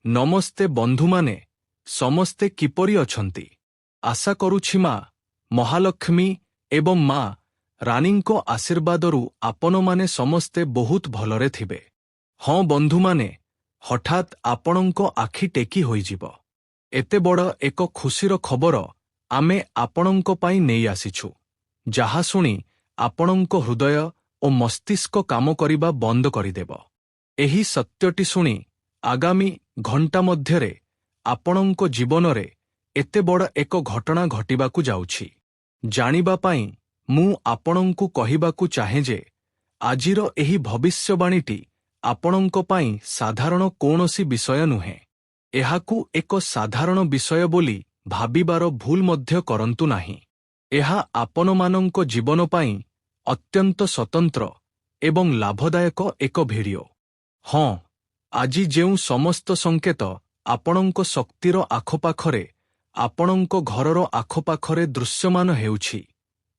ନମସ୍ତେ ବନ୍ଧୁମାନେ ସମସ୍ତେ କିପରି ଅଛନ୍ତି? ଆଶା କରୁଛି ମା ମହାଲକ୍ଷ୍ମୀ ଏବଂ ମା ରାନୀଙ୍କ ଆଶୀର୍ବାଦରୁ ଆପଣମାନେ ସମସ୍ତେ ବହୁତ ଭଲରେ ଥିବେ। ହଁ ବନ୍ଧୁମାନେ, ହଠାତ୍ ଆପଣଙ୍କ ଆଖି ଟେକି ହୋଇଯିବ। ଏତେ ବଡ଼ ଏକ ଖୁସିର ଖବର ଆମେ ଆପଣଙ୍କ ପାଇଁ ନେଇ ଆସିଛୁ, ଯାହା ଶୁଣି ଆପଣଙ୍କ ହୃଦୟ ଓ ମସ୍ତିଷ୍କ କାମ କରିବା ବନ୍ଦ କରିଦେବ। ଏହି ସତ୍ୟଟି ଶୁଣି ଆଗାମୀ ଘଣ୍ଟା ମଧ୍ୟରେ ଆପଣଙ୍କ ଜୀବନରେ ଏତେ ବଡ଼ ଏକ ଘଟଣା ଘଟିବାକୁ ଯାଉଛି। ଜାଣିବା ପାଇଁ ମୁଁ ଆପଣଙ୍କୁ କହିବାକୁ ଚାହେଁ ଯେ ଆଜିର ଏହି ଭବିଷ୍ୟବାଣୀଟି ଆପଣଙ୍କ ପାଇଁ ସାଧାରଣ କୌଣସି ବିଷୟ ନୁହେଁ। ଏହାକୁ ଏକ ସାଧାରଣ ବିଷୟ ବୋଲି ଭାବିବାର ଭୁଲ ମଧ୍ୟ କରନ୍ତୁ ନାହିଁ। ଏହା ଆପଣମାନଙ୍କ ଜୀବନ ପାଇଁ ଅତ୍ୟନ୍ତ ସ୍ୱତନ୍ତ୍ର ଏବଂ ଲାଭଦାୟକ ଏକ ଭିଡ଼ିଓ। ହଁ, ଆଜି ଯେଉଁ ସମସ୍ତ ସଂକେତ ଆପଣଙ୍କ ଶକ୍ତିର ଆଖପାଖରେ, ଆପଣଙ୍କ ଘରର ଆଖପାଖରେ ଦୃଶ୍ୟମାନ ହେଉଛି,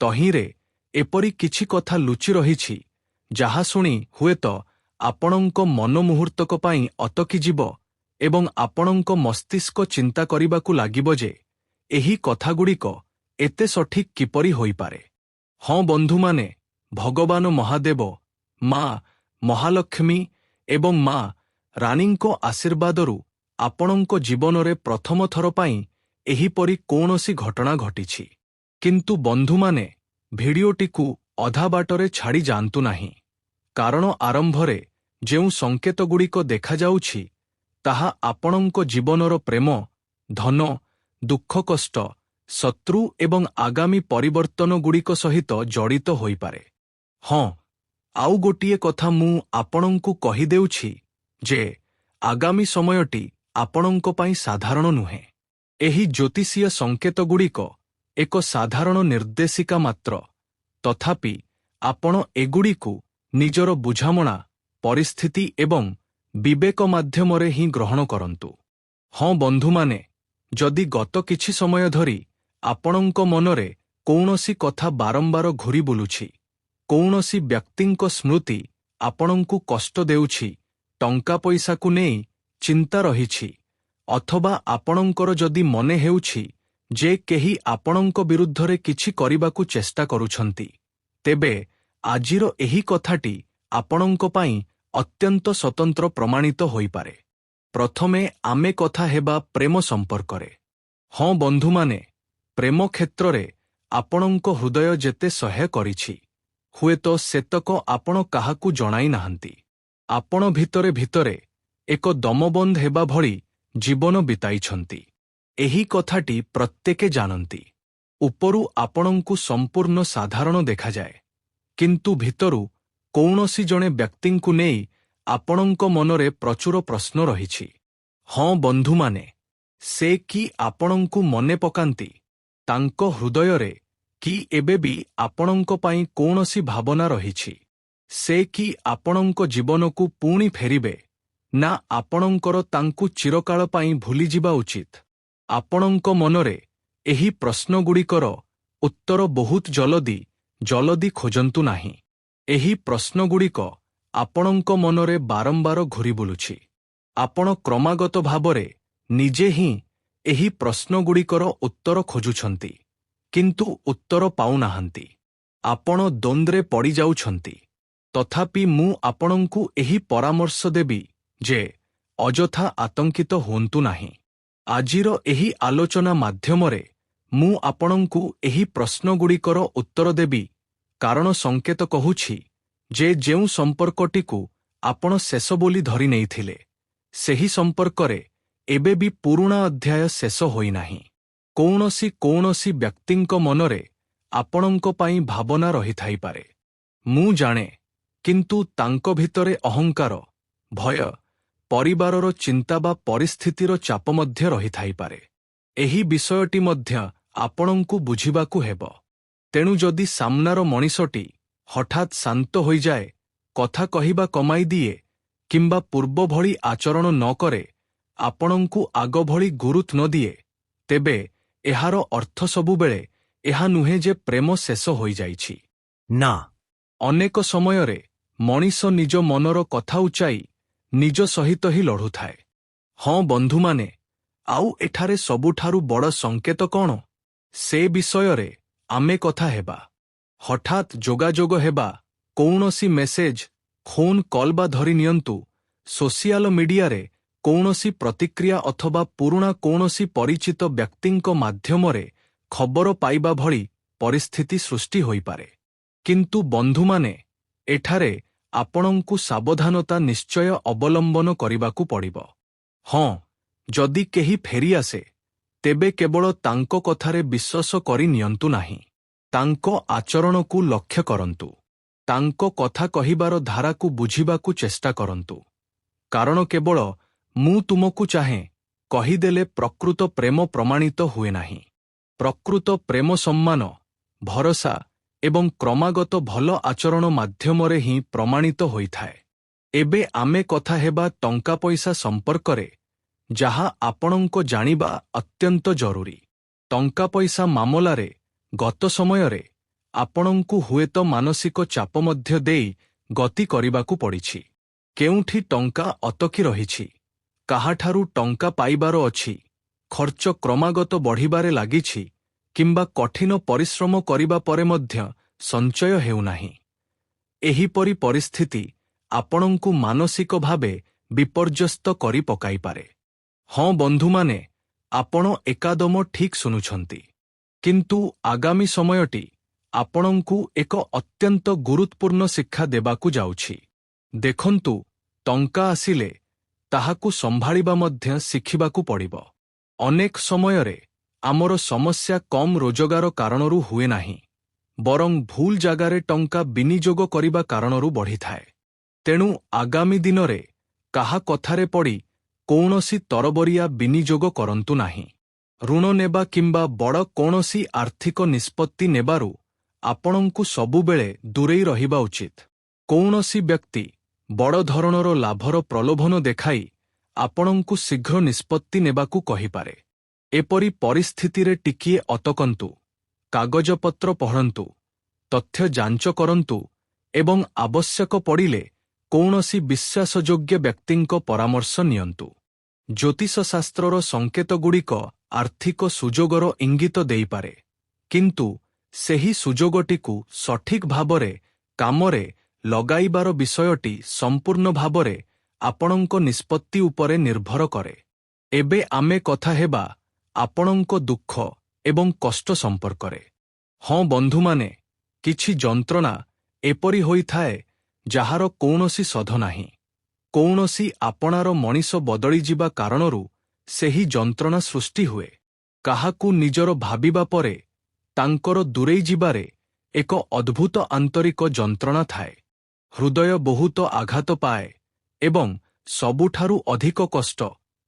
ତହିଁରେ ଏପରି କିଛି କଥା ଲୁଚି ରହିଛି ଯାହା ଶୁଣି ହୁଏତ ଆପଣଙ୍କ ମନ ମୁହୂର୍ତ୍ତକ ପାଇଁ ଅଟକିଯିବ ଏବଂ ଆପଣଙ୍କ ମସ୍ତିଷ୍କ ଚିନ୍ତା କରିବାକୁ ଲାଗିବ ଯେ ଏହି କଥାଗୁଡ଼ିକ ଏତେ ସଠିକ୍ କିପରି ହୋଇପାରେ। ହଁ ବନ୍ଧୁମାନେ, ଭଗବାନ ମହାଦେବ, ମା ମହାଲକ୍ଷ୍ମୀ ଏବଂ ମା ରାନୀଙ୍କ ଆଶୀର୍ବାଦରୁ ଆପଣଙ୍କ ଜୀବନରେ ପ୍ରଥମ ଥର ପାଇଁ ଏହିପରି କୌଣସି ଘଟଣା ଘଟିଛି। କିନ୍ତୁ ବନ୍ଧୁମାନେ, ଭିଡ଼ିଓଟିକୁ ଅଧା ବାଟରେ ଛାଡ଼ି ଯାଆନ୍ତୁ ନାହିଁ, କାରଣ ଆରମ୍ଭରେ ଯେଉଁ ସଂକେତଗୁଡ଼ିକ ଦେଖାଯାଉଛି ତାହା ଆପଣଙ୍କ ଜୀବନର ପ୍ରେମ, ଧନ, ଦୁଃଖ, କଷ୍ଟ, ଶତ୍ରୁ ଏବଂ ଆଗାମୀ ପରିବର୍ତ୍ତନଗୁଡ଼ିକ ସହିତ ଜଡ଼ିତ ହୋଇପାରେ। ହଁ, ଆଉ ଗୋଟିଏ କଥା ମୁଁ ଆପଣଙ୍କୁ କହିଦେଉଛି ଯେ ଆଗାମୀ ସମୟଟି ଆପଣଙ୍କ ପାଇଁ ସାଧାରଣ ନୁହେଁ। ଏହି ଜ୍ୟୋତିଷୀୟ ସଂକେତଗୁଡ଼ିକ ଏକ ସାଧାରଣ ନିର୍ଦ୍ଦେଶିକା ମାତ୍ର, ତଥାପି ଆପଣ ଏଗୁଡ଼ିକୁ ନିଜର ବୁଝାମଣା, ପରିସ୍ଥିତି ଏବଂ ବିବେକ ମାଧ୍ୟମରେ ହିଁ ଗ୍ରହଣ କରନ୍ତୁ। ହଁ ବନ୍ଧୁମାନେ, ଯଦି ଗତ କିଛି ସମୟ ଧରି ଆପଣଙ୍କ ମନରେ କୌଣସି କଥା ବାରମ୍ବାର ଘୂରି ବୁଲୁଛି, କୌଣସି ବ୍ୟକ୍ତିଙ୍କ ସ୍ମୃତି ଆପଣଙ୍କୁ କଷ୍ଟ ଦେଉଛି, ଟଙ୍କା ପଇସାକୁ ନେଇ ଚିନ୍ତା ରହିଛି, ଅଥବା ଆପଣଙ୍କର ଯଦି ମନେ ହେଉଛି ଯେ କେହି ଆପଣଙ୍କ ବିରୁଦ୍ଧରେ କିଛି କରିବାକୁ ଚେଷ୍ଟା କରୁଛନ୍ତି, ତେବେ ଆଜିର ଏହି କଥାଟି ଆପଣଙ୍କ ପାଇଁ ଅତ୍ୟନ୍ତ ସ୍ୱତନ୍ତ୍ର ପ୍ରମାଣିତ ହୋଇପାରେ। ପ୍ରଥମେ ଆମେ କଥା ହେବା ପ୍ରେମ ସମ୍ପର୍କରେ। ହଁ ବନ୍ଧୁମାନେ, ପ୍ରେମ କ୍ଷେତ୍ରରେ ଆପଣଙ୍କ ହୃଦୟ ଯେତେ ସହ୍ୟ କରିଛି, ହୁଏତ ସେତକ ଆପଣ କାହାକୁ ଜଣାଇ ନାହାନ୍ତି। ଆପଣ ଭିତରେ ଭିତରେ ଏକ ଦମବନ୍ଦ ହେବା ଭଳି ଜୀବନ ବିତାଇଛନ୍ତି। ଏହି କଥାଟି ପ୍ରତ୍ୟେକେ ଜାଣନ୍ତି। ଉପରୁ ଆପଣଙ୍କୁ ସମ୍ପୂର୍ଣ୍ଣ ସାଧାରଣ ଦେଖାଯାଏ, କିନ୍ତୁ ଭିତରୁ କୌଣସି ଜଣେ ବ୍ୟକ୍ତିଙ୍କୁ ନେଇ ଆପଣଙ୍କ ମନରେ ପ୍ରଚୁର ପ୍ରଶ୍ନ ରହିଛି। ହଁ ବନ୍ଧୁମାନେ, ସେ କି ଆପଣଙ୍କୁ ମନେ ପକାନ୍ତି? ତାଙ୍କ ହୃଦୟରେ କି ଏବେ ବି ଆପଣଙ୍କ ପାଇଁ କୌଣସି ଭାବନା ରହିଛି? ସେ କି ଆପଣଙ୍କ ଜୀବନକୁ ପୁଣି ଫେରିବେ, ନା ଆପଣଙ୍କର ତାଙ୍କୁ ଚିରକାଳ ପାଇଁ ଭୁଲିଯିବା ଉଚିତ? ଆପଣଙ୍କ ମନରେ ଏହି ପ୍ରଶ୍ନଗୁଡ଼ିକର ଉତ୍ତର ବହୁତ ଜଲଦି ଖୋଜନ୍ତୁ ନାହିଁ। ଏହି ପ୍ରଶ୍ନଗୁଡ଼ିକ ଆପଣଙ୍କ ମନରେ ବାରମ୍ବାର ଘୂରି ବୁଲୁଛି। ଆପଣ କ୍ରମାଗତ ଭାବରେ ନିଜେ ହିଁ ଏହି ପ୍ରଶ୍ନଗୁଡ଼ିକର ଉତ୍ତର ଖୋଜୁଛନ୍ତି, କିନ୍ତୁ ଉତ୍ତର ପାଉନାହାନ୍ତି। ଆପଣ ଦ୍ୱନ୍ଦ୍ୱରେ ପଡ଼ିଯାଉଛନ୍ତି। ତଥାପି ମୁଁ ଆପଣଙ୍କୁ ଏହି ପରାମର୍ଶ ଦେବି ଯେ ଅଯଥା ଆତଙ୍କିତ ହୁଅନ୍ତୁ ନାହିଁ। ଆଜିର ଏହି ଆଲୋଚନା ମାଧ୍ୟମରେ ମୁଁ ଆପଣଙ୍କୁ ଏହି ପ୍ରଶ୍ନଗୁଡ଼ିକର ଉତ୍ତର ଦେବି, କାରଣ ସଂକେତ କହୁଛି ଯେ ଯେଉଁ ସମ୍ପର୍କଟିକୁ ଆପଣ ଶେଷ ବୋଲି ଧରି ନେଇଥିଲେ, ସେହି ସମ୍ପର୍କରେ ଏବେ ବି ପୁରୁଣା ଅଧ୍ୟାୟ ଶେଷ ହୋଇନାହିଁ। କୌଣସି ବ୍ୟକ୍ତିଙ୍କ ମନରେ ଆପଣଙ୍କ ପାଇଁ ଭାବନା ରହିଥାଇପାରେ, ମୁଁ ଜାଣେ, କିନ୍ତୁ ତାଙ୍କ ଭିତରେ ଅହଙ୍କାର, ଭୟ, ପରିବାରର ଚିନ୍ତା ବା ପରିସ୍ଥିତିର ଚାପ ମଧ୍ୟ ରହିଥାଇପାରେ। ଏହି ବିଷୟଟି ମଧ୍ୟ ଆପଣଙ୍କୁ ବୁଝିବାକୁ ହେବ। ତେଣୁ ଯଦି ସାମ୍ନାର ମଣିଷଟି ହଠାତ୍ ଶାନ୍ତ ହୋଇଯାଏ, କଥା କହିବା କମାଇ ଦିଏ କିମ୍ବା ପୂର୍ବ ଭଳି ଆଚରଣ ନ କରେ, ଆପଣଙ୍କୁ ଆଗ ଭଳି ଗୁରୁତ୍ୱ ନ ଦିଏ, ତେବେ ଏହାର ଅର୍ଥ ସବୁବେଳେ ଏହା ନୁହେଁ ଯେ ପ୍ରେମ ଶେଷ ହୋଇଯାଇଛି। ନା, ଅନେକ ସମୟରେ ମଣିଷ ନିଜ ମନର କଥା ଉଚାଇ ନିଜ ସହିତ ହିଁ ଲଢ଼ୁଥାଏ। ହଁ ବନ୍ଧୁମାନେ, ଆଉ ଏଠାରେ ସବୁଠାରୁ ବଡ଼ ସଙ୍କେତ କ'ଣ? ସେ ବିଷୟରେ ଆମେ କଥା ହେବା। ହଠାତ୍ ଯୋଗାଯୋଗ ହେବା, କୌଣସି ମେସେଜ, ଫୋନ୍ କଲ୍ ବା ଧରି ନିଅନ୍ତୁ, ସୋସିଆଲ ମିଡିଆରେ କୌଣସି ପ୍ରତିକ୍ରିୟା ଅଥବା ପୁରୁଣା କୌଣସି ପରିଚିତ ବ୍ୟକ୍ତିଙ୍କ ମାଧ୍ୟମରେ ଖବର ପାଇବା ଭଳି ପରିସ୍ଥିତି ସୃଷ୍ଟି ହୋଇପାରେ। କିନ୍ତୁ ବନ୍ଧୁମାନେ, ଏଠାରେ ଆପଣଙ୍କୁ ସାବଧାନତା ନିଶ୍ଚୟ ଅବଲମ୍ବନ କରିବାକୁ ପଡ଼ିବ। ହଁ, ଯଦି କେହି ଫେରିଆସେ, ତେବେ କେବଳ ତାଙ୍କ କଥାରେ ବିଶ୍ୱାସ କରି ନିଅନ୍ତୁ ନାହିଁ। ତାଙ୍କ ଆଚରଣକୁ ଲକ୍ଷ୍ୟ କରନ୍ତୁ। ତାଙ୍କ କଥା କହିବାର ଧାରାକୁ ବୁଝିବାକୁ ଚେଷ୍ଟା କରନ୍ତୁ। କାରଣ କେବଳ "ମୁଁ ତୁମକୁ ଚାହେଁ" କହିଦେଲେ ପ୍ରକୃତ ପ୍ରେମ ପ୍ରମାଣିତ ହୁଏ ନାହିଁ। ପ୍ରକୃତ ପ୍ରେମ ସମ୍ମାନ, ଭରସା ଏବଂ କ୍ରମାଗତ ଭଲ ଆଚରଣ ମାଧ୍ୟମରେ ହିଁ ପ୍ରମାଣିତ ହୋଇଥାଏ। ଏବେ ଆମେ କଥା ହେବା ଟଙ୍କା ପଇସା ସମ୍ପର୍କରେ, ଯାହା ଆପଣଙ୍କ ଜାଣିବା ଅତ୍ୟନ୍ତ ଜରୁରୀ। ଟଙ୍କା ପଇସା ମାମଲାରେ ଗତ ସମୟରେ ଆପଣଙ୍କୁ ହୁଏତ ମାନସିକ ଚାପ ମଧ୍ୟ ଦେଇ ଗତି କରିବାକୁ ପଡ଼ିଛି। କେଉଁଠି ଟଙ୍କା ଅଟକି ରହିଛି, କାହାଠାରୁ ଟଙ୍କା ପାଇବାର ଅଛି, ଖର୍ଚ୍ଚ କ୍ରମାଗତ ବଢ଼ିବାରେ ଲାଗିଛି, କିମ୍ବା କଠିନ ପରିଶ୍ରମ କରିବା ପରେ ମଧ୍ୟ ସଞ୍ଚୟ ହେଉନାହିଁ। ଏହିପରି ପରିସ୍ଥିତି ଆପଣଙ୍କୁ ମାନସିକ ଭାବେ ବିପର୍ଯ୍ୟସ୍ତ କରି ପକାଇପାରେ। ହଁ ବନ୍ଧୁମାନେ, ଆପଣ ଏକଦମ ଠିକ୍ ଶୁଣୁଛନ୍ତି। କିନ୍ତୁ ଆଗାମୀ ସମୟଟି ଆପଣଙ୍କୁ ଏକ ଅତ୍ୟନ୍ତ ଗୁରୁତ୍ୱପୂର୍ଣ୍ଣ ଶିକ୍ଷା ଦେବାକୁ ଯାଉଛି। ଦେଖନ୍ତୁ, ଟଙ୍କା ଆସିଲେ ତାହାକୁ ସମ୍ଭାଳିବା ମଧ୍ୟ ଶିଖିବାକୁ ପଡ଼ିବ। ଅନେକ ସମୟରେ ଆମର ସମସ୍ୟା କମ୍ ରୋଜଗାର କାରଣରୁ ହୁଏ ନାହିଁ, ବରଂ ଭୁଲ ଜାଗାରେ ଟଙ୍କା ବିନିଯୋଗ କରିବା କାରଣରୁ ବଢ଼ିଥାଏ। ତେଣୁ ଆଗାମୀ ଦିନରେ କାହା କଥାରେ ପଡ଼ି କୌଣସି ତରବରିଆ ବିନିଯୋଗ କରନ୍ତୁ ନାହିଁ। ଋଣ ନେବା କିମ୍ବା ବଡ଼ କୌଣସି ଆର୍ଥିକ ନିଷ୍ପତ୍ତି ନେବାରୁ ଆପଣଙ୍କୁ ସବୁବେଳେ ଦୂରେଇ ରହିବା ଉଚିତ। କୌଣସି ବ୍ୟକ୍ତି ବଡ଼ ଧରଣର ଲାଭର ପ୍ରଲୋଭନ ଦେଖାଇ ଆପଣଙ୍କୁ ଶୀଘ୍ର ନିଷ୍ପତ୍ତି ନେବାକୁ କହିପାରେ। ଏପରି ପରିସ୍ଥିତିରେ ଟିକିଏ ଅଟକନ୍ତୁ, କାଗଜପତ୍ର ପଢ଼ନ୍ତୁ, ତଥ୍ୟ ଯାଞ୍ଚ କରନ୍ତୁ ଏବଂ ଆବଶ୍ୟକ ପଡ଼ିଲେ କୌଣସି ବିଶ୍ୱାସଯୋଗ୍ୟ ବ୍ୟକ୍ତିଙ୍କ ପରାମର୍ଶ ନିଅନ୍ତୁ। ଜ୍ୟୋତିଷଶାସ୍ତ୍ରର ସଙ୍କେତଗୁଡ଼ିକ ଆର୍ଥିକ ସୁଯୋଗର ଇଙ୍ଗିତ ଦେଇପାରେ, କିନ୍ତୁ ସେହି ସୁଯୋଗଟିକୁ ସଠିକ୍ ଭାବରେ କାମରେ ଲଗାଇବାର ବିଷୟଟି ସମ୍ପୂର୍ଣ୍ଣ ଭାବରେ ଆପଣଙ୍କ ନିଷ୍ପତ୍ତି ଉପରେ ନିର୍ଭର କରେ। ଏବେ ଆମେ କଥା ହେବା ଆପଣଙ୍କ ଦୁଃଖ ଏବଂ କଷ୍ଟ ସମ୍ପର୍କରେ। ହଁ ବନ୍ଧୁମାନେ, କିଛି ଯନ୍ତ୍ରଣା ଏପରି ହୋଇଥାଏ ଯାହାର କୌଣସି ଶୋଧ ନାହିଁ। କୌଣସି ଆପଣାର ମଣିଷ ବଦଳିଯିବା କାରଣରୁ ସେହି ଯନ୍ତ୍ରଣା ସୃଷ୍ଟି ହୁଏ। କାହାକୁ ନିଜର ଭାବିବା ପରେ ତାଙ୍କର ଦୂରେଇ ଯିବାରେ ଏକ ଅଦ୍ଭୁତ ଆନ୍ତରିକ ଯନ୍ତ୍ରଣା ଥାଏ। ହୃଦୟ ବହୁତ ଆଘାତ ପାଏ ଏବଂ ସବୁଠାରୁ ଅଧିକ କଷ୍ଟ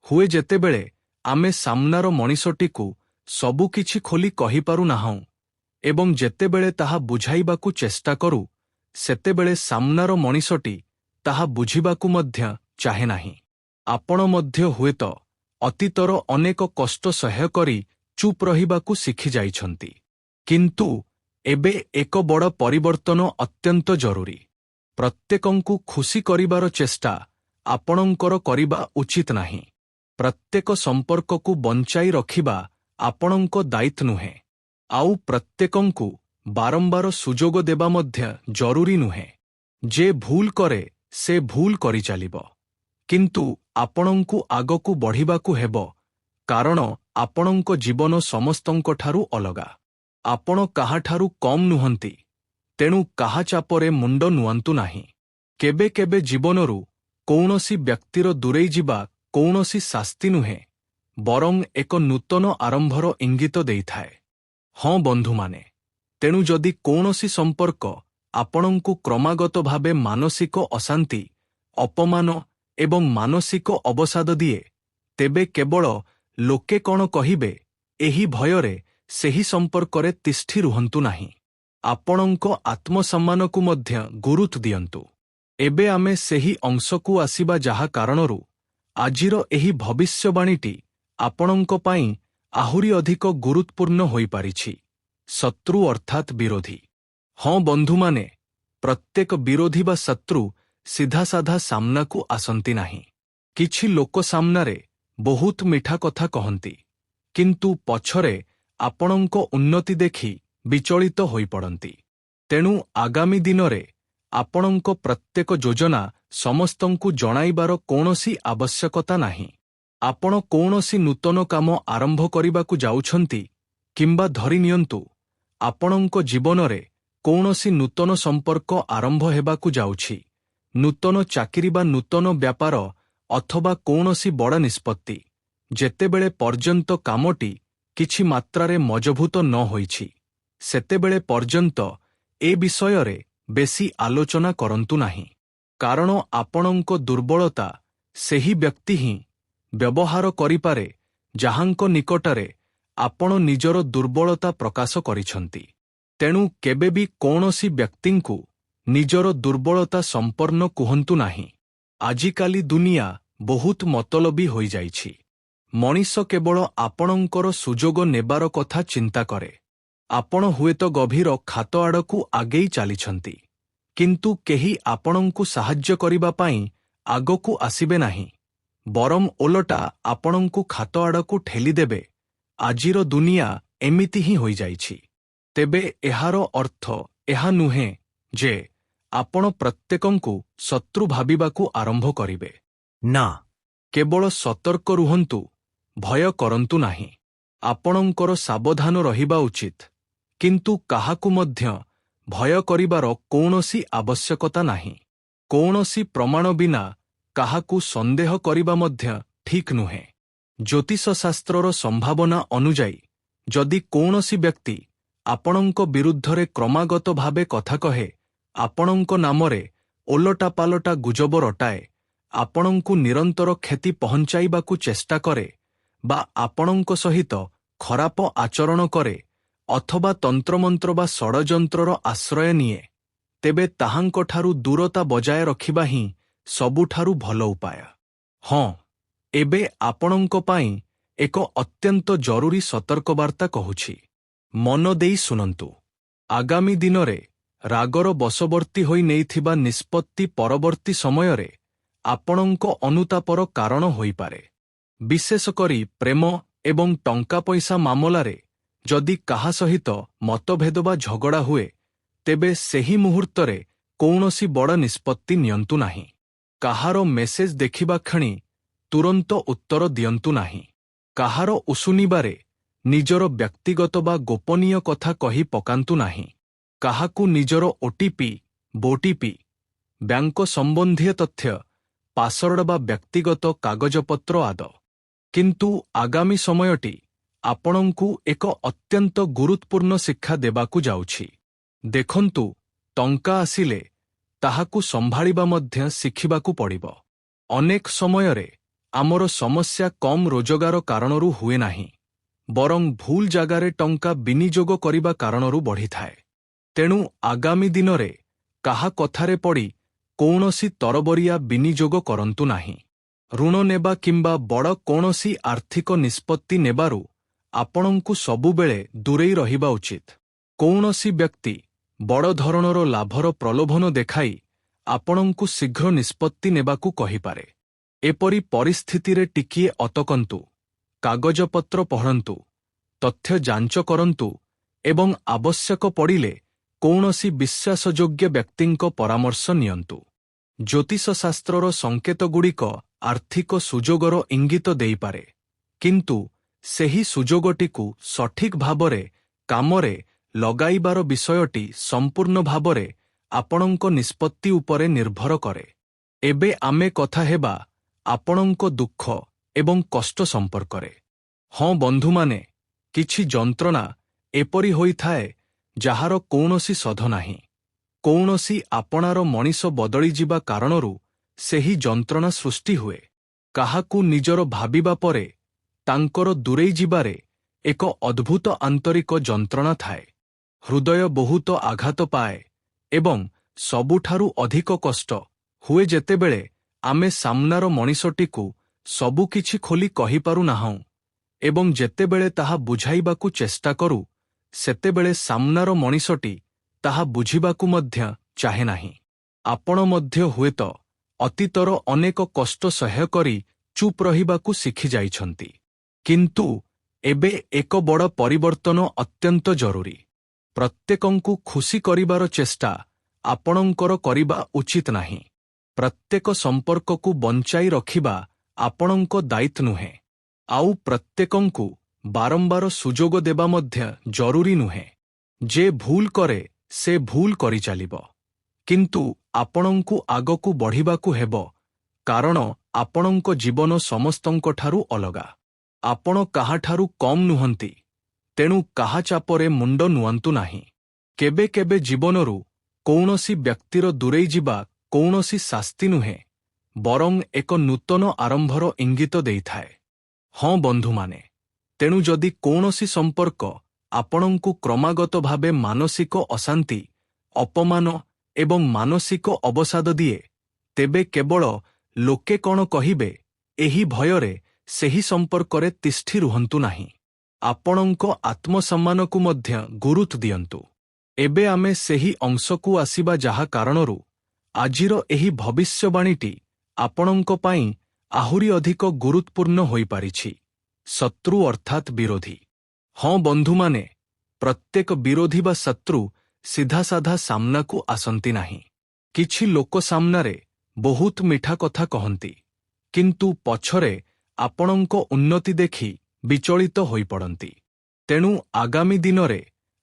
ହୁଏ ଯେତେବେଳେ ଆମେ ସାମ୍ନାର ମଣିଷଟିକୁ ସବୁକିଛି ଖୋଲି କହିପାରୁନାହୁଁ ଏବଂ ଯେତେବେଳେ ତାହା ବୁଝାଇବାକୁ ଚେଷ୍ଟା କରୁ, ସେତେବେଳେ ସାମ୍ନାର ମଣିଷଟି ତାହା ବୁଝିବାକୁ ମଧ୍ୟ ଚାହେଁ ନାହିଁ। ଆପଣ ମଧ୍ୟ ହୁଏତ ଅତୀତର ଅନେକ କଷ୍ଟ ସହ୍ୟ କରି ଚୁପ୍ ରହିବାକୁ ଶିଖିଯାଇଛନ୍ତି। କିନ୍ତୁ ଏବେ ଏକ ବଡ଼ ପରିବର୍ତ୍ତନ ଅତ୍ୟନ୍ତ ଜରୁରୀ। ପ୍ରତ୍ୟେକଙ୍କୁ ଖୁସି କରିବାର ଚେଷ୍ଟା ଆପଣଙ୍କର କରିବା ଉଚିତ ନାହିଁ। ପ୍ରତ୍ୟେକ ସମ୍ପର୍କକୁ ବଞ୍ଚାଇ ରଖିବା ଆପଣଙ୍କ ଦାୟିତ୍ୱ ନୁହେଁ। ଆଉ ପ୍ରତ୍ୟେକଙ୍କୁ ବାରମ୍ବାର ସୁଯୋଗ ଦେବା ମଧ୍ୟ ଜରୁରୀ ନୁହେଁ। ଯେ ଭୁଲ କରେ ସେ ଭୁଲ କରିଚାଲିବ। କିନ୍ତୁ ଆପଣଙ୍କୁ ଆଗକୁ ବଢ଼ିବାକୁ ହେବ, କାରଣ ଆପଣଙ୍କ ଜୀବନ ସମସ୍ତଙ୍କଠାରୁ ଅଲଗା। ଆପଣ କାହାଠାରୁ କମ୍ ନୁହନ୍ତି, ତେଣୁ କାହା ଚାପରେ ମୁଣ୍ଡ ନୁଆନ୍ତୁ ନାହିଁ। କେବେ କେବେ ଜୀବନରୁ କୌଣସି ବ୍ୟକ୍ତିର ଦୂରେଇ ଯିବା କୌଣସି ଶାସ୍ତି ନୁହେଁ, ବରଂ ଏକ ନୂତନ ଆରମ୍ଭର ଇଙ୍ଗିତ ଦେଇଥାଏ। ହଁ ବନ୍ଧୁମାନେ, ତେଣୁ ଯଦି କୌଣସି ସମ୍ପର୍କ ଆପଣଙ୍କୁ କ୍ରମାଗତ ଭାବେ ମାନସିକ ଅଶାନ୍ତି, ଅପମାନ ଏବଂ ମାନସିକ ଅବସାଦ ଦିଏ, ତେବେ କେବଳ ଲୋକେ କ'ଣ କହିବେ ଏହି ଭୟରେ ସେହି ସମ୍ପର୍କରେ ତିଷ୍ଠି ରୁହନ୍ତୁ ନାହିଁ। ଆପଣଙ୍କ ଆତ୍ମସମ୍ମାନକୁ ମଧ୍ୟ ଗୁରୁତ୍ୱ ଦିଅନ୍ତୁ। ଏବେ ଆମେ ସେହି ଅଂଶକୁ ଆସିବା ଯାହା କାରଣରୁ ଆଜିର ଏହି ଭବିଷ୍ୟବାଣୀଟି ଆପଣଙ୍କ ପାଇଁ ଆହୁରି ଅଧିକ ଗୁରୁତ୍ୱପୂର୍ଣ୍ଣ ହୋଇପାରିଛି। ଶତ୍ରୁ ଅର୍ଥାତ୍ ବିରୋଧୀ। ହଁ ବନ୍ଧୁମାନେ, ପ୍ରତ୍ୟେକ ବିରୋଧୀ ବା ଶତ୍ରୁ ସିଧାସାଧା ସାମ୍ନାକୁ ଆସନ୍ତି ନାହିଁ। କିଛି ଲୋକ ସାମ୍ନାରେ ବହୁତ ମିଠା କଥା କହନ୍ତି, କିନ୍ତୁ ପଛରେ ଆପଣଙ୍କ ଉନ୍ନତି ଦେଖି ବିଚଳିତ ହୋଇପଡ଼ନ୍ତି। ତେଣୁ ଆଗାମୀ ଦିନରେ ଆପଣଙ୍କ ପ୍ରତ୍ୟେକ ଯୋଜନା ସମସ୍ତଙ୍କୁ ଜଣାଇବାର କୌଣସି ଆବଶ୍ୟକତା ନାହିଁ। ଆପଣ କୌଣସି ନୂତନ କାମ ଆରମ୍ଭ କରିବାକୁ ଯାଉଛନ୍ତି, କିମ୍ବା ଧରିନିଅନ୍ତୁ ଆପଣଙ୍କ ଜୀବନରେ କୌଣସି ନୂତନ ସମ୍ପର୍କ ଆରମ୍ଭ ହେବାକୁ ଯାଉଛି, ନୂତନ ଚାକିରି ବା ନୂତନ ବ୍ୟାପାର ଅଥବା କୌଣସି ବଡ଼ ନିଷ୍ପତ୍ତି, ଯେତେବେଳେ ପର୍ଯ୍ୟନ୍ତ କାମଟି କିଛି ମାତ୍ରାରେ ମଜଭୁତ ନ ହୋଇଛି, ସେତେବେଳେ ପର୍ଯ୍ୟନ୍ତ ଏ ବିଷୟରେ ବେଶୀ ଆଲୋଚନା କରନ୍ତୁ ନାହିଁ। କାରଣ ଆପଣଙ୍କ ଦୁର୍ବଳତା ସେହି ବ୍ୟକ୍ତି ହିଁ ବ୍ୟବହାର କରିପାରେ ଯାହାଙ୍କ ନିକଟରେ ଆପଣ ନିଜର ଦୁର୍ବଳତା ପ୍ରକାଶ କରିଛନ୍ତି। ତେଣୁ କେବେ ବି କୌଣସି ବ୍ୟକ୍ତିଙ୍କୁ ନିଜର ଦୁର୍ବଳତା ସମ୍ପର୍ଣ୍ଣ କୁହନ୍ତୁ ନାହିଁ। ଆଜିକାଲି ଦୁନିଆ ବହୁତ ମତଲବୀ ହୋଇଯାଇଛି। ମଣିଷ କେବଳ ଆପଣଙ୍କର ସୁଯୋଗ ନେବାର କଥା ଚିନ୍ତା କରେ। ଆପଣ ହୁଏତ ଗଭୀର ଖାତ ଆଡ଼କୁ ଆଗେଇ ଚାଲିଛନ୍ତି, କିନ୍ତୁ କେହି ଆପଣଙ୍କୁ ସାହାଯ୍ୟ କରିବା ପାଇଁ ଆଗକୁ ଆସିବେ ନାହିଁ, ବରଂ ଓଲଟା ଆପଣଙ୍କୁ ଖାତ ଆଡ଼କୁ ଠେଲିଦେବେ। ଆଜିର ଦୁନିଆ ଏମିତି ହିଁ ହୋଇଯାଇଛି। ତେବେ ଏହାର ଅର୍ଥ ଏହା ନୁହେଁ ଯେ ଆପଣ ପ୍ରତ୍ୟେକଙ୍କୁ ଶତ୍ରୁ ଭାବିବାକୁ ଆରମ୍ଭ କରିବେ। ନା, କେବଳ ସତର୍କ ରୁହନ୍ତୁ, ଭୟ କରନ୍ତୁ ନାହିଁ। ଆପଣଙ୍କର ସାବଧାନ ରହିବା ଉଚିତ, କିନ୍ତୁ କାହାକୁ ମଧ୍ୟ ଭୟ କରିବାର କୌଣସି ଆବଶ୍ୟକତା ନାହିଁ। କୌଣସି ପ୍ରମାଣ ବିନା କାହାକୁ ସନ୍ଦେହ କରିବା ମଧ୍ୟ ଠିକ୍ ନୁହେଁ। ଜ୍ୟୋତିଷଶାସ୍ତ୍ରର ସମ୍ଭାବନା ଅନୁଯାୟୀ ଯଦି କୌଣସି ବ୍ୟକ୍ତି ଆପଣଙ୍କ ବିରୁଦ୍ଧରେ କ୍ରମାଗତ ଭାବେ କଥା କହେ, ଆପଣଙ୍କ ନାମରେ ଓଲଟାପାଲଟା ଗୁଜବ ରଟାଏ, ଆପଣଙ୍କୁ ନିରନ୍ତର କ୍ଷତି ପହଞ୍ଚାଇବାକୁ ଚେଷ୍ଟା କରେ, ବା ଆପଣଙ୍କ ସହିତ ଖରାପ ଆଚରଣ କରେ, ଅଥବା ତନ୍ତ୍ରମନ୍ତ୍ର ବା ଷଡ଼ଯନ୍ତ୍ରର ଆଶ୍ରୟ ନିଏ, ତେବେ ତାହାଙ୍କଠାରୁ ଦୂରତା ବଜାୟ ରଖିବା ହିଁ ସବୁଠାରୁ ଭଲ ଉପାୟ। ହଁ, ଏବେ ଆପଣଙ୍କ ପାଇଁ ଏକ ଅତ୍ୟନ୍ତ ଜରୁରୀ ସତର୍କବାର୍ତ୍ତା କହୁଛି। ମନ ଦେଇ ଶୁଣନ୍ତୁ। ଆଗାମୀ ଦିନରେ ରାଗର ବଶବର୍ତ୍ତୀ ହୋଇ ନେଇଥିବା ନିଷ୍ପତ୍ତି ପରବର୍ତ୍ତୀ ସମୟରେ ଆପଣଙ୍କ ଅନୁତାପର କାରଣ ହୋଇପାରେ। ବିଶେଷ କରି ପ୍ରେମ ଏବଂ ଟଙ୍କା ପଇସା ମାମଲାରେ ଯଦି କାହା ସହିତ ମତଭେଦ ବା ଝଗଡ଼ା ହୁଏ, ତେବେ ସେହି ମୁହୂର୍ତ୍ତରେ କୌଣସି ବଡ଼ ନିଷ୍ପତ୍ତି ନିଅନ୍ତୁ ନାହିଁ। କାହାର ମେସେଜ ଦେଖିବା କ୍ଷଣି ତୁରନ୍ତ ଉତ୍ତର ଦିଅନ୍ତୁ ନାହିଁ। କାହାର ଉସୁନିବାରେ ନିଜର ବ୍ୟକ୍ତିଗତ ବା ଗୋପନୀୟ କଥା କହି ପକାନ୍ତୁ ନାହିଁ। କାହାକୁ ନିଜର ଓଟିପି, ବୋଟିପି, ବ୍ୟାଙ୍କ ସମ୍ବନ୍ଧୀୟ ତଥ୍ୟ, ପାସୱାର୍ଡ ବା ବ୍ୟକ୍ତିଗତ କାଗଜପତ୍ର ଆଦ। କିନ୍ତୁ ଆଗାମୀ ସମୟଟି ଆପଣଙ୍କୁ ଏକ ଅତ୍ୟନ୍ତ ଗୁରୁତ୍ୱପୂର୍ଣ୍ଣ ଶିକ୍ଷା ଦେବାକୁ ଯାଉଛି। ଦେଖନ୍ତୁ, ଟଙ୍କା ଆସିଲେ ତାହାକୁ ସମ୍ଭାଳିବା ମଧ୍ୟ ଶିଖିବାକୁ ପଡ଼ିବ। ଅନେକ ସମୟରେ ଆମର ସମସ୍ୟା କମ୍ ରୋଜଗାର କାରଣରୁ ହୁଏ ନାହିଁ, ବରଂ ଭୁଲ ଜାଗାରେ ଟଙ୍କା ବିନିଯୋଗ କରିବା କାରଣରୁ ବଢ଼ିଥାଏ। ତେଣୁ ଆଗାମୀ ଦିନରେ କାହା କଥାରେ ପଡ଼ି କୌଣସି ତରବରିଆ ବିନିଯୋଗ କରନ୍ତୁ ନାହିଁ। ଋଣ ନେବା କିମ୍ବା ବଡ଼ କୌଣସି ଆର୍ଥିକ ନିଷ୍ପତ୍ତି ନେବାରୁ ଆପଣଙ୍କୁ ସବୁବେଳେ ଦୂରେଇ ରହିବା ଉଚିତ। କୌଣସି ବ୍ୟକ୍ତି ବଡ଼ ଧରଣର ଲାଭର ପ୍ରଲୋଭନ ଦେଖାଇ ଆପଣଙ୍କୁ ଶୀଘ୍ର ନିଷ୍ପତ୍ତି ନେବାକୁ କହିପାରେ। ଏପରି ପରିସ୍ଥିତିରେ ଟିକିଏ ଅଟକନ୍ତୁ, କାଗଜପତ୍ର ପଢ଼ନ୍ତୁ, ତଥ୍ୟ ଯାଞ୍ଚ କରନ୍ତୁ ଏବଂ ଆବଶ୍ୟକ ପଡ଼ିଲେ କୌଣସି ବିଶ୍ୱାସଯୋଗ୍ୟ ବ୍ୟକ୍ତିଙ୍କ ପରାମର୍ଶ ନିଅନ୍ତୁ। ଜ୍ୟୋତିଷଶାସ୍ତ୍ରର ସଂକେତଗୁଡ଼ିକ ଆର୍ଥିକ ସୁଯୋଗର ଇଙ୍ଗିତ ଦେଇପାରେ, କିନ୍ତୁ ସେହି ସୁଯୋଗଟିକୁ ସଠିକ୍ ଭାବରେ କାମରେ ଲଗାଇବାର ବିଷୟଟି ସମ୍ପୂର୍ଣ୍ଣ ଭାବରେ ଆପଣଙ୍କ ନିଷ୍ପତ୍ତି ଉପରେ ନିର୍ଭର କରେ। ଏବେ ଆମେ କଥା ହେବା ଆପଣଙ୍କ ଦୁଃଖ ଏବଂ କଷ୍ଟ ସମ୍ପର୍କରେ। ହଁ ବନ୍ଧୁମାନେ, କିଛି ଯନ୍ତ୍ରଣା ଏପରି ହୋଇଥାଏ ଯାହାର କୌଣସି ଶୋଧ ନାହିଁ। କୌଣସି ଆପଣାର ମଣିଷ ବଦଳିଯିବା କାରଣରୁ ସେହି ଯନ୍ତ୍ରଣା ସୃଷ୍ଟି ହୁଏ। କାହାକୁ ନିଜର ଭାବିବା ପରେ ତାଙ୍କର ଦୂରେଇ ଯିବାରେ ଏକ ଅଦ୍ଭୁତ ଆନ୍ତରିକ ଯନ୍ତ୍ରଣା ଥାଏ। ହୃଦୟ ବହୁତ ଆଘାତ ପାଏ ଏବଂ ସବୁଠାରୁ ଅଧିକ କଷ୍ଟ ହୁଏ ଯେତେବେଳେ ଆମେ ସାମ୍ନାର ମଣିଷଟିକୁ ସବୁକିଛି ଖୋଲି କହିପାରୁନାହୁଁ ଏବଂ ଯେତେବେଳେ ତାହା ବୁଝାଇବାକୁ ଚେଷ୍ଟା କରୁ, ସେତେବେଳେ ସାମ୍ନାର ମଣିଷଟି ତାହା ବୁଝିବାକୁ ମଧ୍ୟ ଚାହେଁ ନାହିଁ। ଆପଣ ମଧ୍ୟ ହୁଏତ ଅତୀତର ଅନେକ କଷ୍ଟ ସହ୍ୟ କରି ଚୁପ୍ ରହିବାକୁ ଶିଖିଯାଇଛନ୍ତି। କିନ୍ତୁ ଏବେ ଏକ ବଡ଼ ପରିବର୍ତ୍ତନ ଅତ୍ୟନ୍ତ ଜରୁରୀ। ପ୍ରତ୍ୟେକଙ୍କୁ ଖୁସି କରିବାର ଚେଷ୍ଟା ଆପଣଙ୍କର କରିବା ଉଚିତ ନାହିଁ। ପ୍ରତ୍ୟେକ ସମ୍ପର୍କକୁ ବଞ୍ଚାଇ ରଖିବା ଆପଣଙ୍କ ଦାୟିତ୍ୱ ନୁହେଁ। ଆଉ ପ୍ରତ୍ୟେକଙ୍କୁ ବାରମ୍ବାର ସୁଯୋଗ ଦେବା ମଧ୍ୟ ଜରୁରୀ ନୁହେଁ। ଯେ ଭୁଲ କରେ ସେ ଭୁଲ କରିଚାଲିବ। କିନ୍ତୁ ଆପଣଙ୍କୁ ଆଗକୁ ବଢ଼ିବାକୁ ହେବ, କାରଣ ଆପଣଙ୍କ ଜୀବନ ସମସ୍ତଙ୍କଠାରୁ ଅଲଗା। ଆପଣ କାହାଠାରୁ କମ୍ ନୁହନ୍ତି, ତେଣୁ କାହା ଚାପରେ ମୁଣ୍ଡ ନୁଆନ୍ତୁ ନାହିଁ। କେବେ କେବେ ଜୀବନରୁ କୌଣସି ବ୍ୟକ୍ତିର ଦୂରେଇ ଯିବା କୌଣସି ଶାସ୍ତି ନୁହେଁ, ବରଂ ଏକ ନୂତନ ଆରମ୍ଭର ଇଙ୍ଗିତ ଦେଇଥାଏ। ହଁ ବନ୍ଧୁମାନେ, ତେଣୁ ଯଦି କୌଣସି ସମ୍ପର୍କ ଆପଣଙ୍କୁ କ୍ରମାଗତ ଭାବେ ମାନସିକ ଅଶାନ୍ତି, ଅପମାନ ଏବଂ ମାନସିକ ଅବସାଦ ଦିଏ, ତେବେ କେବଳ ଲୋକେ କ'ଣ କହିବେ ଏହି ଭୟରେ ସେହି ସମ୍ପର୍କରେ ତିଷ୍ଠି ରୁହନ୍ତୁ ନାହିଁ। ଆପଣଙ୍କ ଆତ୍ମସମ୍ମାନକୁ ମଧ୍ୟ ଗୁରୁତ୍ୱ ଦିଅନ୍ତୁ। ଏବେ ଆମେ ସେହି ଅଂଶକୁ ଆସିବା ଯାହା କାରଣରୁ ଆଜିର ଏହି ଭବିଷ୍ୟବାଣୀଟି ଆପଣଙ୍କ ପାଇଁ ଆହୁରି ଅଧିକ ଗୁରୁତ୍ୱପୂର୍ଣ୍ଣ ହୋଇପାରିଛି। ଶତ୍ରୁ ଅର୍ଥାତ୍ ବିରୋଧୀ। ହଁ ବନ୍ଧୁମାନେ, ପ୍ରତ୍ୟେକ ବିରୋଧୀ ବା ଶତ୍ରୁ ସିଧାସାଧା ସାମ୍ନାକୁ ଆସନ୍ତି ନାହିଁ। କିଛି ଲୋକ ସାମ୍ନାରେ ବହୁତ ମିଠା କଥା କହନ୍ତି, କିନ୍ତୁ ପଛରେ ଆପଣଙ୍କ ଉନ୍ନତି ଦେଖି ବିଚଳିତ ହୋଇପଡ଼ନ୍ତି। ତେଣୁ ଆଗାମୀ ଦିନରେ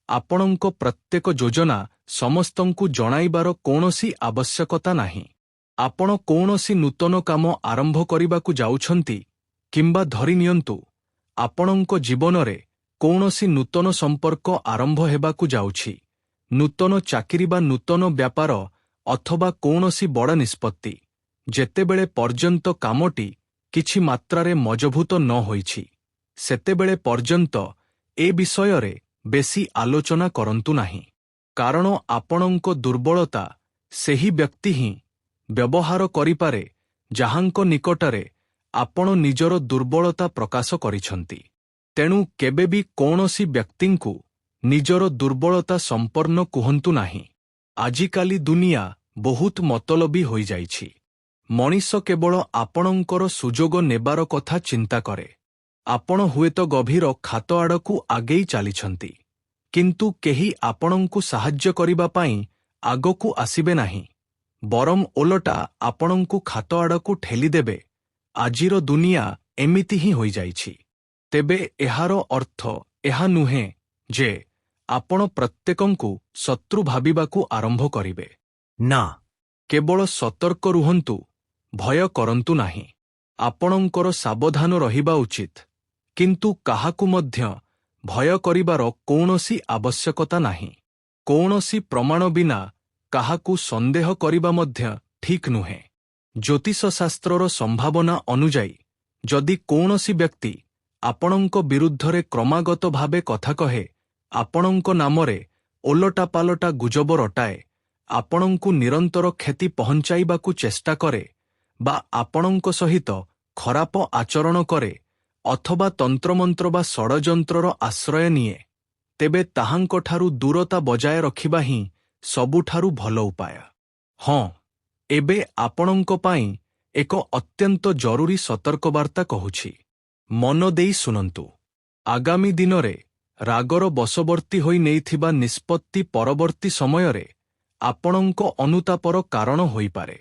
ଆପଣଙ୍କ ପ୍ରତ୍ୟେକ ଯୋଜନା ସମସ୍ତଙ୍କୁ ଜଣାଇବାର କୌଣସି ଆବଶ୍ୟକତା ନାହିଁ। ଆପଣ କୌଣସି ନୂତନ କାମ ଆରମ୍ଭ କରିବାକୁ ଯାଉଛନ୍ତି, କିମ୍ବା ଧରିନିଅନ୍ତୁ ଆପଣଙ୍କ ଜୀବନରେ କୌଣସି ନୂତନ ସମ୍ପର୍କ ଆରମ୍ଭ ହେବାକୁ ଯାଉଛି, ନୂତନ ଚାକିରି ବା ନୂତନ ବ୍ୟାପାର ଅଥବା କୌଣସି ବଡ଼ ନିଷ୍ପତ୍ତି, ଯେତେବେଳେ ପର୍ଯ୍ୟନ୍ତ କାମଟି କିଛି ମାତ୍ରାରେ ମଜଭୁତ ନ ହୋଇଛି, ସେତେବେଳେ ପର୍ଯ୍ୟନ୍ତ ଏ ବିଷୟରେ ବେଶୀ ଆଲୋଚନା କରନ୍ତୁ ନାହିଁ। କାରଣ ଆପଣଙ୍କ ଦୁର୍ବଳତା ସେହି ବ୍ୟକ୍ତି ହିଁ ବ୍ୟବହାର କରିପାରେ ଯାହାଙ୍କ ନିକଟରେ ଆପଣ ନିଜର ଦୁର୍ବଳତା ପ୍ରକାଶ କରିଛନ୍ତି। ତେଣୁ କେବେ ବି କୌଣସି ବ୍ୟକ୍ତିଙ୍କୁ ନିଜର ଦୁର୍ବଳତା ସମ୍ପନ୍ନ କୁହନ୍ତୁ ନାହିଁ। ଆଜିକାଲି ଦୁନିଆ ବହୁତ ମତଲବୀ ହୋଇଯାଇଛି। ମଣିଷ କେବଳ ଆପଣଙ୍କର ସୁଯୋଗ ନେବାର କଥା ଚିନ୍ତା କରେ। ଆପଣ ହୁଏତ ଗଭୀର ଖାତ ଆଡ଼କୁ ଆଗେଇ ଚାଲିଛନ୍ତି, କିନ୍ତୁ କେହି ଆପଣଙ୍କୁ ସାହାଯ୍ୟ କରିବା ପାଇଁ ଆଗକୁ ଆସିବେ ନାହିଁ, ବରଂ ଓଲଟା ଆପଣଙ୍କୁ ଖାତ ଆଡ଼କୁ ଠେଲିଦେବେ। ଆଜିର ଦୁନିଆ ଏମିତି ହିଁ ହୋଇଯାଇଛି। ତେବେ ଏହାର ଅର୍ଥ ଏହା ନୁହେଁ ଯେ ଆପଣ ପ୍ରତ୍ୟେକଙ୍କୁ ଶତ୍ରୁ ଭାବିବାକୁ ଆରମ୍ଭ କରିବେ। ନା, କେବଳ ସତର୍କ ରୁହନ୍ତୁ, ଭୟ କରନ୍ତୁ ନାହିଁ। ଆପଣଙ୍କର ସାବଧାନ ରହିବା ଉଚିତ, କିନ୍ତୁ କାହାକୁ ମଧ୍ୟ ଭୟ କରିବାର କୌଣସି ଆବଶ୍ୟକତା ନାହିଁ। କୌଣସି ପ୍ରମାଣ ବିନା କାହାକୁ ସନ୍ଦେହ କରିବା ମଧ୍ୟ ଠିକ୍ ନୁହେଁ। ଜ୍ୟୋତିଷଶାସ୍ତ୍ରର ସମ୍ଭାବନା ଅନୁଯାୟୀ ଯଦି କୌଣସି ବ୍ୟକ୍ତି ଆପଣଙ୍କ ବିରୁଦ୍ଧରେ କ୍ରମାଗତ ଭାବେ କଥା କହେ, ଆପଣଙ୍କ ନାମରେ ଓଲଟାପାଲଟା ଗୁଜବ ରଟାଏ, ଆପଣଙ୍କୁ ନିରନ୍ତର କ୍ଷତି ପହଞ୍ଚାଇବାକୁ ଚେଷ୍ଟା କରେ, ବା ଆପଣଙ୍କ ସହିତ ଖରାପ ଆଚରଣ କରେ, ଅଥବା ତନ୍ତ୍ରମନ୍ତ୍ର ବା ଷଡ଼ଯନ୍ତ୍ରର ଆଶ୍ରୟ ନିଏ, ତେବେ ତାହାଙ୍କଠାରୁ ଦୂରତା ବଜାୟ ରଖିବା ହିଁ ସବୁଠାରୁ ଭଲ ଉପାୟ। ହଁ, ଏବେ ଆପଣଙ୍କ ପାଇଁ ଏକ ଅତ୍ୟନ୍ତ ଜରୁରୀ ସତର୍କବାର୍ତ୍ତା କହୁଛି। ମନ ଦେଇ ଶୁଣନ୍ତୁ। ଆଗାମୀ ଦିନରେ ରାଗର ବଶବର୍ତ୍ତୀ ହୋଇ ନେଇଥିବା ନିଷ୍ପତ୍ତି ପରବର୍ତ୍ତୀ ସମୟରେ ଆପଣଙ୍କ ଅନୁତାପର କାରଣ ହୋଇପାରେ।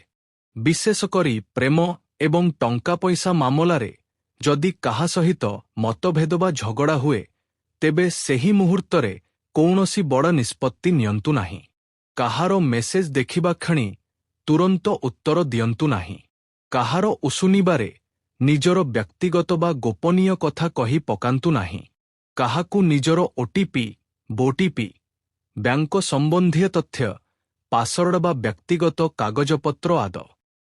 ବିଶେଷ କରି ପ୍ରେମ ଏବଂ ଟଙ୍କା ପଇସା ମାମଲାରେ ଯଦି କାହା ସହିତ ମତଭେଦ ବା ଝଗଡ଼ା ହୁଏ, ତେବେ ସେହି ମୁହୂର୍ତ୍ତରେ କୌଣସି ବଡ଼ ନିଷ୍ପତ୍ତି ନିଅନ୍ତୁ ନାହିଁ। କାହାର ମେସେଜ ଦେଖିବା କ୍ଷଣି ତୁରନ୍ତ ଉତ୍ତର ଦିଅନ୍ତୁ ନାହିଁ। କାହାର ଉସୁନିବାରେ ନିଜର ବ୍ୟକ୍ତିଗତ ବା ଗୋପନୀୟ କଥା କହି ପକାନ୍ତୁ ନାହିଁ। କାହାକୁ ନିଜର ଓଟିପି, ବୋଟିପି, ବ୍ୟାଙ୍କ ସମ୍ବନ୍ଧୀୟ ତଥ୍ୟ, ପାସୱାର୍ଡ ବା ବ୍ୟକ୍ତିଗତ କାଗଜପତ୍ର ଆଦ